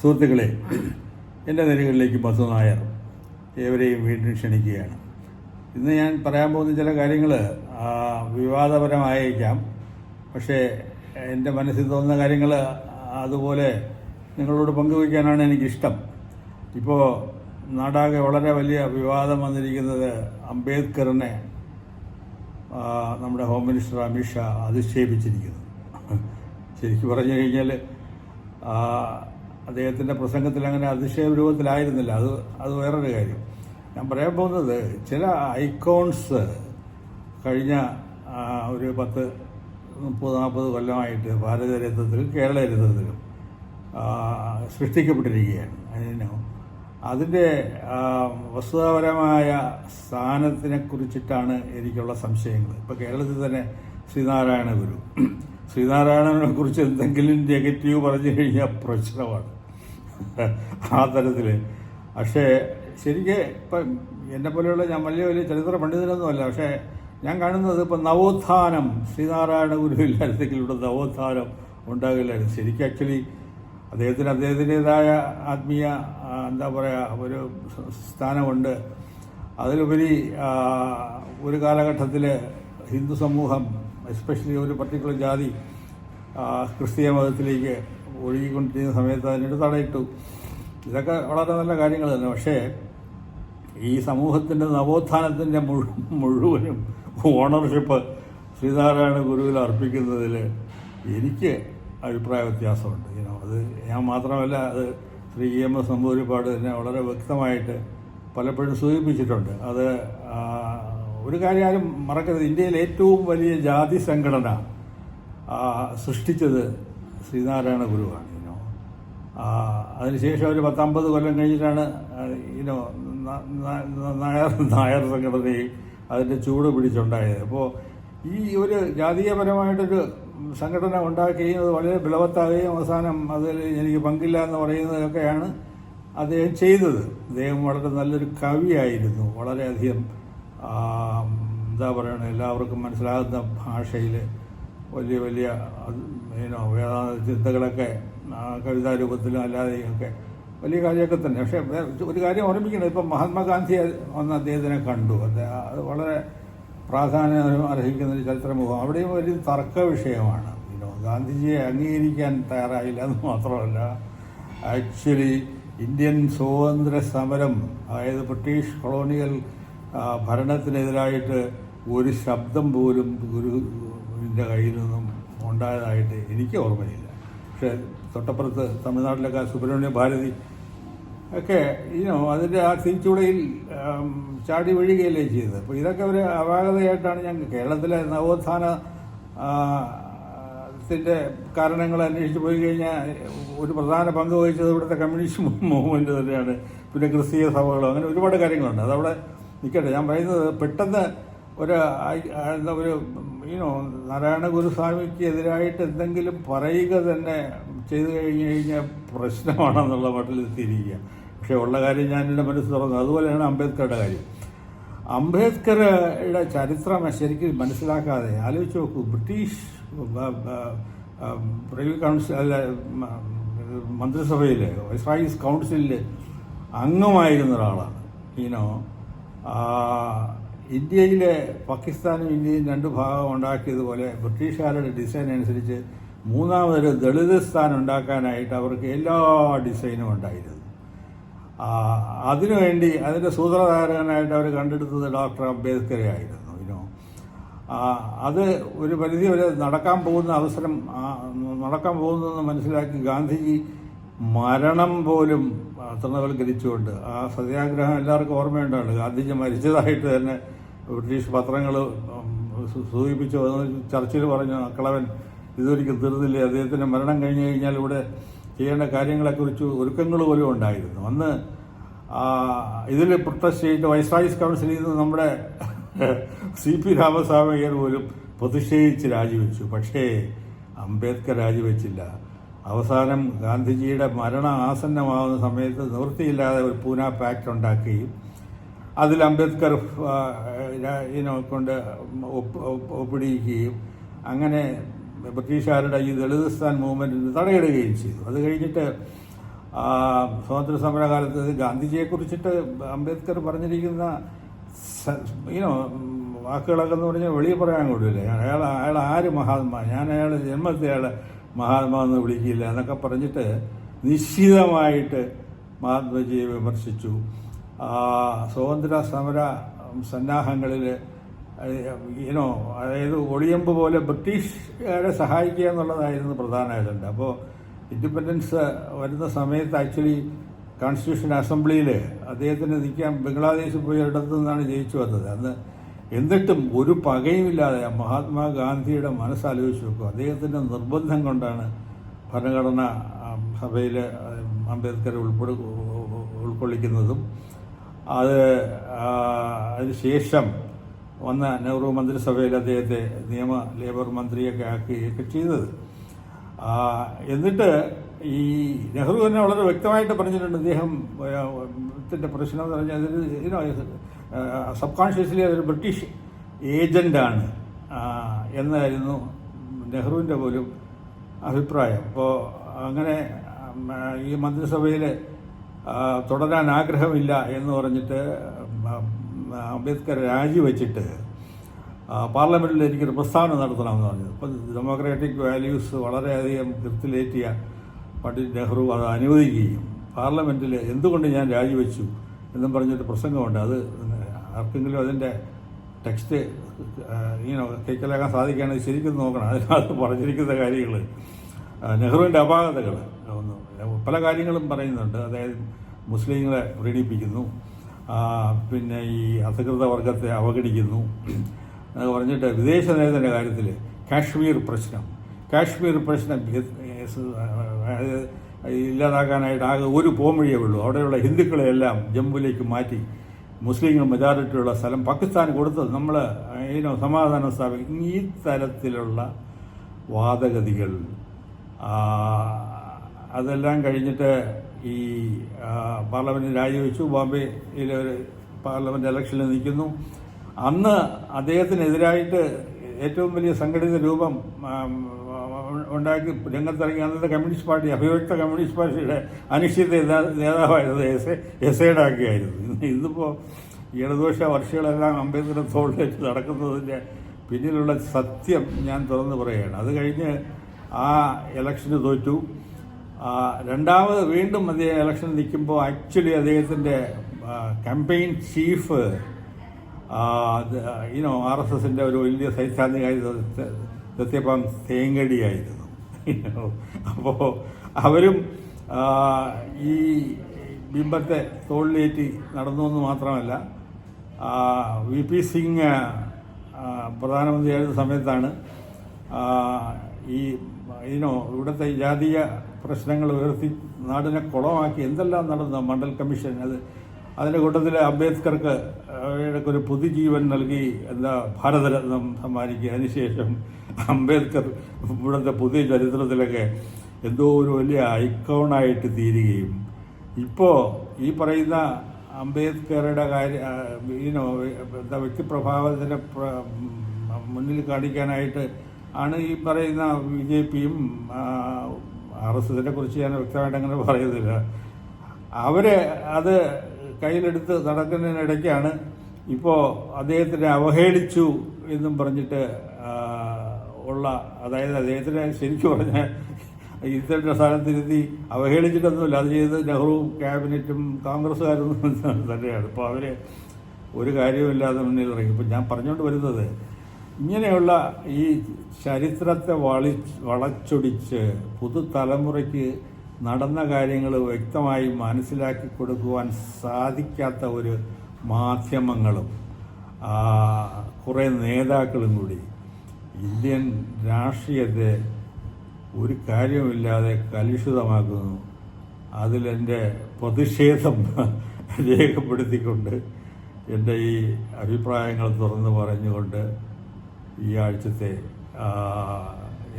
സുഹൃത്തുക്കളെ, എൻ്റെ നിരകളിലേക്ക് ബസു നായർ ഏവരെയും വീണ്ടും ക്ഷണിക്കുകയാണ്. ഇന്ന് ഞാൻ പറയാൻ പോകുന്ന ചില കാര്യങ്ങൾ വിവാദപരമായേക്കാം. പക്ഷേ എൻ്റെ മനസ്സിൽ തോന്നുന്ന കാര്യങ്ങൾ അതുപോലെ നിങ്ങളോട് പങ്കുവയ്ക്കാനാണ് എനിക്കിഷ്ടം. ഇപ്പോൾ നാടാകെ വളരെ വലിയ വിവാദം വന്നിരിക്കുന്നത് അംബേദ്കറിനെ നമ്മുടെ ഹോം മിനിസ്റ്റർ അമിത്ഷാ അധിക്ഷേപിച്ചിരിക്കുന്നു. ശരിക്കും പറഞ്ഞു കഴിഞ്ഞാൽ അദ്ദേഹത്തിൻ്റെ പ്രസംഗത്തിൽ അങ്ങനെ അതിശയ രൂപത്തിലായിരുന്നില്ല. അത് വേറൊരു കാര്യം. ഞാൻ പറയാൻ പോകുന്നത് ചില ഐക്കോൺസ് കഴിഞ്ഞ ഒരു 10-30-40 കൊല്ലമായിട്ട് ഭാരതരത്നത്തിലും കേരളരത്നത്തിലും സൃഷ്ടിക്കപ്പെട്ടിരിക്കുകയാണ്. അതിൻ്റെ വസ്തുതാപരമായ സ്ഥാനത്തിനെക്കുറിച്ചിട്ടാണ് എനിക്കുള്ള സംശയങ്ങൾ. ഇപ്പോൾ കേരളത്തിൽ തന്നെ ശ്രീനാരായണനെ കുറിച്ച് എന്തെങ്കിലും നെഗറ്റീവ് പറഞ്ഞു കഴിഞ്ഞാൽ പ്രശ്നമാണ് ആ തരത്തിൽ. പക്ഷേ ശരിക്കും ഇപ്പം എന്നെ പോലെയുള്ള ഞാൻ വലിയ ചരിത്ര പണ്ഡിതനൊന്നുമല്ല. പക്ഷേ ഞാൻ കാണുന്നത് ഇപ്പം നവോത്ഥാനം ശ്രീനാരായണ ഗുരുവില്ലായിരുന്നെങ്കിൽ ഇവിടെ നവോത്ഥാനം ഉണ്ടാകില്ലായിരുന്നു. ശരിക്കും ആക്ച്വലി അദ്ദേഹത്തിൻ്റെതായ ആത്മീയ എന്താ പറയുക ഒരു സ്ഥാനമുണ്ട്. അതിലുപരി ഒരു കാലഘട്ടത്തിൽ ഹിന്ദു സമൂഹം എസ്പെഷ്യലി ഒരു പർട്ടിക്കുലർ ജാതി ക്രിസ്തീയ മതത്തിലേക്ക് ഒഴുകിക്കൊണ്ടിരിക്കുന്ന സമയത്ത് അതിനൊരു തടയിട്ടു. ഇതൊക്കെ വളരെ നല്ല കാര്യങ്ങൾ തന്നെ. പക്ഷേ ഈ സമൂഹത്തിൻ്റെ നവോത്ഥാനത്തിൻ്റെ മുഴുവനും ഓണർഷിപ്പ് ശ്രീനാരായണ ഗുരുവിൽ അർപ്പിക്കുന്നതിൽ എനിക്ക് അഭിപ്രായ വ്യത്യാസമുണ്ട്. അത് ഞാൻ മാത്രമല്ല, അത് ശ്രീ EMS നമ്പൂതിരിപ്പാട് തന്നെ വളരെ വ്യക്തമായിട്ട് പലപ്പോഴും സൂചിപ്പിച്ചിട്ടുണ്ട്. അത് ഒരു കാര്യം ആരും മറക്കരുത്, ഇന്ത്യയിലെ ഏറ്റവും വലിയ ജാതി സംഘടന സൃഷ്ടിച്ചത് ശ്രീനാരായണ ഗുരുവാണ്. അതിനുശേഷം ഒരു 10-50 കൊല്ലം കഴിഞ്ഞിട്ടാണ് നായർ സംഘടനയും അതിൻ്റെ ചൂട് പിടിച്ചുണ്ടായത്. അപ്പോൾ ഈ ഒരു ജാതീയപരമായിട്ടൊരു സംഘടന ഉണ്ടാക്കുകയും അത് വളരെ ബലവത്താകുകയും അവസാനം അതിൽ എനിക്ക് പങ്കില്ല എന്ന് പറയുന്നതൊക്കെയാണ് അദ്ദേഹം ചെയ്തത്. അദ്ദേഹം വളരെ നല്ലൊരു കവിയായിരുന്നു. വളരെയധികം എന്താ പറയുക, എല്ലാവർക്കും മനസ്സിലാകുന്ന ഭാഷയിൽ വലിയ വേദാന്ത ചിന്തകളൊക്കെ കവിതാരൂപത്തിലും അല്ലാതെയൊക്കെ വലിയ കാര്യമൊക്കെ തന്നെ. പക്ഷേ ഒരു കാര്യം ഓർമ്മിക്കണം, ഇപ്പം മഹാത്മാഗാന്ധി വന്ന് അദ്ദേഹത്തിനെ കണ്ടു. അത് വളരെ പ്രാധാന്യം അർഹിക്കുന്ന ഒരു ചരിത്രമുഖം. അവിടെയും ഒരു തർക്ക വിഷയമാണ്. ഗാന്ധിജിയെ അംഗീകരിക്കാൻ തയ്യാറായില്ല എന്ന് മാത്രമല്ല, ആക്ച്വലി ഇന്ത്യൻ സ്വാതന്ത്ര്യ സമരം, അതായത് ബ്രിട്ടീഷ് കൊളോണിയൽ ഭരണത്തിനെതിരായിട്ട് ഒരു ശബ്ദം പോലും ഗുരുവിൻ്റെ കയ്യിൽ നിന്നും ഉണ്ടായതായിട്ട് എനിക്ക് ഓർമ്മയില്ല. പക്ഷേ തൊട്ടപ്പുറത്ത് തമിഴ്നാട്ടിലൊക്കെ സുബ്രഹ്മണ്യ ഭാരതി ഒക്കെ അതിൻ്റെ ആ തിരിച്ചുടയിൽ ചാടി വീഴുകയല്ലേ ചെയ്തത്. അപ്പോൾ ഇതൊക്കെ ഒരു അപാകതയായിട്ടാണ് ഞാൻ കേരളത്തിലെ നവോത്ഥാനത്തിൻ്റെ കാരണങ്ങൾ അന്വേഷിച്ച് പോയി കഴിഞ്ഞാൽ ഒരു പ്രധാന പങ്ക് വഹിച്ചത് ഇവിടുത്തെ കമ്മ്യൂണിസ്റ്റ് മൂവ്മെൻറ്റ് തന്നെയാണ്. പിന്നെ ക്രിസ്തീയ സഭകളും അങ്ങനെ ഒരുപാട് കാര്യങ്ങളുണ്ട്. അതവിടെ നിൽക്കട്ടെ. ഞാൻ പറയുന്നത് പെട്ടെന്ന് ഒരു നാരായണ ഗുരുസ്വാമിക്ക് എതിരായിട്ട് എന്തെങ്കിലും പറയുക തന്നെ ചെയ്തു കഴിഞ്ഞാൽ പ്രശ്നമാണെന്നുള്ള മട്ടിലെത്തിയിരിക്കുക. പക്ഷേ ഉള്ള കാര്യം ഞാൻ എൻ്റെ മനസ്സിൽ തുറന്നു. അതുപോലെയാണ് അംബേദ്കറുടെ കാര്യം. അംബേദ്കറുടെ ചരിത്രം ശരിക്കും മനസ്സിലാക്കാതെ ആലോചിച്ച് നോക്കൂ. ബ്രിട്ടീഷ് പ്രൈവി കൗൺസിൽ അല്ല മന്ത്രിസഭയിൽ വൈസ്രായീസ് കൗൺസിലിൽ അംഗമായിരുന്ന ഒരാളാണ്. ഇന്ത്യയിലെ പാകിസ്ഥാനും ഇന്ത്യയും 2 ഭാഗം ഉണ്ടാക്കിയതുപോലെ ബ്രിട്ടീഷുകാരുടെ ഡിസൈൻ അനുസരിച്ച് മൂന്നാമതൊരു ദളിത് സ്ഥാനം ഉണ്ടാക്കാനായിട്ട് അവർക്ക് എല്ലാ ഡിസൈനും ഉണ്ടായിരുന്നു. അതിനുവേണ്ടി അതിൻ്റെ സൂത്രധാരകനായിട്ട് അവർ കണ്ടെടുത്തത് ഡോക്ടർ അംബേദ്കറെ ആയിരുന്നു. അത് ഒരു പരിധി വരെ നടക്കാൻ പോകുന്നതെന്ന് മനസ്സിലാക്കി ഗാന്ധിജി മരണം പോലും തൃണവൽക്കരിച്ചുകൊണ്ട് ആ സത്യാഗ്രഹം എല്ലാവർക്കും ഓർമ്മയുണ്ടാണ്. ഗാന്ധിജി മരിച്ചതായിട്ട് തന്നെ ബ്രിട്ടീഷ് പത്രങ്ങൾ സൂചിപ്പിച്ചു. ചർച്ചിൽ പറഞ്ഞു, അക്കളവൻ ഇതൊരിക്കൽ തീർന്നില്ലേ, അദ്ദേഹത്തിൻ്റെ മരണം കഴിഞ്ഞു കഴിഞ്ഞാൽ ഇവിടെ ചെയ്യേണ്ട കാര്യങ്ങളെക്കുറിച്ച് ഒരുക്കങ്ങൾ പോലും ഉണ്ടായിരുന്നു. അന്ന് ഇതിൽ പ്രൊട്ടസ്റ്റ് ചെയ്തിട്ട് വൈസ്രായീസ് കൗൺസിലിൽ നിന്ന് നമ്മുടെ CP രാമസ്വാമി അയ്യർ പോലും പ്രതിഷേധിച്ച് രാജിവെച്ചു. പക്ഷേ അംബേദ്കർ രാജിവെച്ചില്ല. അവസാനം ഗാന്ധിജിയുടെ മരണം ആസന്നമാകുന്ന സമയത്ത് നിവൃത്തിയില്ലാതെ ഒരു പൂന പാക്ട് ഉണ്ടാക്കുകയും അതിൽ അംബേദ്കർ കൊണ്ട് ഒപ്പിടിക്കുകയും അങ്ങനെ ബ്രിട്ടീഷുകാരുടെ ഈ ദളിതസ്ഥാൻ മൂവ്മെൻറ്റിന് തടയിടുകയും ചെയ്തു. അത് കഴിഞ്ഞിട്ട് സ്വാതന്ത്ര്യ സമരകാലത്ത് ഗാന്ധിജിയെക്കുറിച്ചിട്ട് അംബേദ്കർ പറഞ്ഞിരിക്കുന്ന വാക്കുകളൊക്കെ എന്ന് പറഞ്ഞാൽ വെളിയിൽ പറയാൻ കൊള്ളില്ല. അയാൾ ആര് മഹാത്മാ, ഞാൻ അയാൾ ജന്മത്തെ അയാളെ മഹാത്മാ എന്ന് വിളിക്കില്ല എന്നൊക്കെ പറഞ്ഞിട്ട് നിശ്ചിതമായിട്ട് മഹാത്മജിയെ വിമർശിച്ചു. സ്വാതന്ത്ര്യ സമര സന്നാഹങ്ങളിൽ അതായത് ഒളിയമ്പ് പോലെ ബ്രിട്ടീഷുകാരെ സഹായിക്കുക എന്നുള്ളതായിരുന്നു പ്രധാന അജണ്ട. അപ്പോൾ ഇൻഡിപെൻഡൻസ് വരുന്ന സമയത്ത് ആക്ച്വലി കോൺസ്റ്റിറ്റ്യൂഷൻ അസംബ്ലിയിൽ അദ്ദേഹത്തിന് നിൽക്കാൻ ബംഗ്ലാദേശിൽ പോയി ഇടത്തു നിന്നാണ് ജയിച്ചു വന്നത് അന്ന്. എന്നിട്ടും ഒരു പകയുമില്ലാതെ മഹാത്മാഗാന്ധിയുടെ മനസ്സാലോചിച്ച് നോക്കും. അദ്ദേഹത്തിൻ്റെ നിർബന്ധം കൊണ്ടാണ് ഭരണഘടനാ സഭയിൽ അംബേദ്കർ ഉൾക്കൊള്ളിക്കുന്നതും അതിനുശേഷം വന്ന നെഹ്റു മന്ത്രിസഭയിൽ അദ്ദേഹത്തെ ലേബർ മന്ത്രിയൊക്കെ ആക്കുകയൊക്കെ ചെയ്തത്. എന്നിട്ട് ഈ നെഹ്റു തന്നെ വളരെ വ്യക്തമായിട്ട് പറഞ്ഞിട്ടുണ്ട്, അദ്ദേഹത്തിൻ്റെ പ്രശ്നം എന്ന് പറഞ്ഞാൽ അതൊരു സബ് കോൺഷ്യസ്ലി അതൊരു ബ്രിട്ടീഷ് ഏജൻ്റാണ് എന്നായിരുന്നു നെഹ്റുവിൻ്റെ പോലും അഭിപ്രായം. അപ്പോൾ അങ്ങനെ ഈ മന്ത്രിസഭയിൽ തുടരാൻ ആഗ്രഹമില്ല എന്ന് പറഞ്ഞിട്ട് അംബേദ്കർ രാജിവെച്ചിട്ട് പാർലമെൻറ്റിൽ എനിക്കൊരു പ്രസ്താവന നടത്തണമെന്ന് പറഞ്ഞത്. അപ്പം ഡെമോക്രാറ്റിക് വാല്യൂസ് വളരെയധികം കൃത്യലേറ്റിയ പണ്ഡിറ്റ് നെഹ്റു അത് അനുവദിക്കുകയും പാർലമെൻറ്റിൽ എന്തുകൊണ്ട് ഞാൻ രാജിവെച്ചു എന്നും പറഞ്ഞൊരു പ്രസംഗമുണ്ട്. അത് ആർക്കെങ്കിലും അതിൻ്റെ ടെക്സ്റ്റ് കൈക്കലാക്കാൻ സാധിക്കുകയാണെങ്കിൽ ശരിക്കും നോക്കണം. അതിനകത്ത് പറഞ്ഞിരിക്കുന്ന കാര്യങ്ങൾ നെഹ്റുവിൻ്റെ അപാകതകൾ പല കാര്യങ്ങളും പറയുന്നുണ്ട്. അതായത് മുസ്ലിങ്ങളെ പ്രീണിപ്പിക്കുന്നു, പിന്നെ ഈ അധികൃത വർഗത്തെ അവഗണിക്കുന്നു എന്നൊക്കെ പറഞ്ഞിട്ട് വിദേശ നയത്തിൻ്റെ കാര്യത്തിൽ കാശ്മീർ പ്രശ്നം ഇല്ലാതാക്കാനായിട്ട് ആകെ ഒരു പോംവഴിയേ ഉള്ളൂ. അവിടെയുള്ള ഹിന്ദുക്കളെയെല്ലാം ജമ്മുവിലേക്ക് മാറ്റി മുസ്ലിങ്ങൾ മെജോറിറ്റിയുള്ള സ്ഥലം പാകിസ്ഥാന് കൊടുത്തത് നമ്മൾ സമാധാനം സ്ഥാപിക്കും. ഈ തരത്തിലുള്ള വാദഗതികൾ അതെല്ലാം കഴിഞ്ഞിട്ട് ഈ പാർലമെൻറ്റ് രാജിവെച്ചു. ബോംബെയിലെ ഒരു പാർലമെൻറ്റ് ഇലക്ഷനിൽ നിൽക്കുന്നു. അന്ന് അദ്ദേഹത്തിനെതിരായിട്ട് ഏറ്റവും വലിയ സംഘടിത രൂപം ഉണ്ടാക്കി രംഗത്തിറങ്ങി അന്നത്തെ കമ്മ്യൂണിസ്റ്റ് പാർട്ടി, അഭിവ്യക്ത കമ്മ്യൂണിസ്റ്റ് പാർട്ടിയുടെ അനിശ്ചിത നേതാവായത് എസൈഡ് ആക്കിയായിരുന്നു. ഇന്നിപ്പോൾ ഇടതുപക്ഷ വർഷങ്ങളെല്ലാം അംബേദ്കർ തോളിലേറ്റ് നടക്കുന്നതിൻ്റെ പിന്നിലുള്ള സത്യം ഞാൻ തുറന്നു പറയുകയാണ്. അത് കഴിഞ്ഞ് ആ ഇലക്ഷന് തോറ്റു. രണ്ടാമത് വീണ്ടും അദ്ദേഹം ഇലക്ഷൻ നിൽക്കുമ്പോൾ ആക്ച്വലി അദ്ദേഹത്തിൻ്റെ ക്യാമ്പയിൻ ചീഫ് RSSൻ്റെ ഒരു വലിയ സൈദ്ധാന്തികമായി സത്യപാം തേങ്കടിയായിരുന്നു. അപ്പോൾ അവരും ഈ ബിംബത്തെ തോളിലേറ്റി നടന്നു എന്ന് മാത്രമല്ല, VP സിംഗ് പ്രധാനമന്ത്രിയായിരുന്ന സമയത്താണ് ഈ ഇവിടുത്തെ ജാതീയ പ്രശ്നങ്ങൾ ഉയർത്തി നാടിനെ കുളമാക്കി എന്തെല്ലാം നടന്നു. മണ്ഡൽ കമ്മീഷൻ അതിൻ്റെ കൂട്ടത്തിൽ അംബേദ്കർക്ക് ഒരു പുതുജീവൻ നൽകി ഭാരതരത്നം സമ്മാനിക്കുക. അതിനുശേഷം അംബേദ്കർ ഇവിടുത്തെ പുതിയ ചരിത്രത്തിലൊക്കെ എന്തോ ഒരു വലിയ ഐക്കോണായിട്ട് തീരുകയും ഇപ്പോൾ ഈ പറയുന്ന അംബേദ്കറുടെ വ്യക്തിപ്രഭാവത്തിനെ മുന്നിൽ കാണിക്കാനായിട്ട് ആണ് ഈ പറയുന്ന BJPയും RSSനെ കുറിച്ച് ഞാൻ വ്യക്തമായിട്ട് അങ്ങനെ പറയുന്നില്ല. അത് കയ്യിലെടുത്ത് നടക്കുന്നതിനിടയ്ക്കാണ് ഇപ്പോൾ അദ്ദേഹത്തിനെ അവഹേളിച്ചു എന്നും പറഞ്ഞിട്ട് അതായത് അദ്ദേഹത്തിനെ ശരിക്കും പറഞ്ഞാൽ ഇത്തരത്തിൻ്റെ സ്ഥാനത്തിരുത്തി അവഹേളിച്ചിട്ടൊന്നുമില്ല. അത് ചെയ്ത് നെഹ്റുവും ക്യാബിനറ്റും കോൺഗ്രസ്സുകാരും തന്നെയാണ്. ഇപ്പോൾ അവർ ഒരു കാര്യവുമില്ലാതെ മുന്നിൽ ഇറങ്ങി. ഇപ്പം ഞാൻ പറഞ്ഞുകൊണ്ട് വരുന്നത് ഇങ്ങനെയുള്ള ഈ ചരിത്രത്തെ വളച്ചൊടിച്ച് പുതുതലമുറയ്ക്ക് നടന്ന കാര്യങ്ങൾ വ്യക്തമായി മനസ്സിലാക്കി കൊടുക്കുവാൻ സാധിക്കാത്ത ഒരു മാധ്യമങ്ങളും കുറേ നേതാക്കളും കൂടി ഇന്ത്യൻ രാഷ്ട്രീയത്തെ ഒരു കാര്യവുമില്ലാതെ കലുഷിതമാക്കുന്നു. അതിലെൻ്റെ പ്രതിഷേധം രേഖപ്പെടുത്തിക്കൊണ്ട് എൻ്റെ ഈ അഭിപ്രായങ്ങൾ തുറന്നു പറഞ്ഞുകൊണ്ട് ഈ ആഴ്ചത്തെ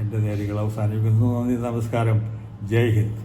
എൻ്റെ നേരികൾ അവസാനിപ്പിക്കുന്നു. നന്ദി, നമസ്കാരം, ജയ് ഹിന്ദ്.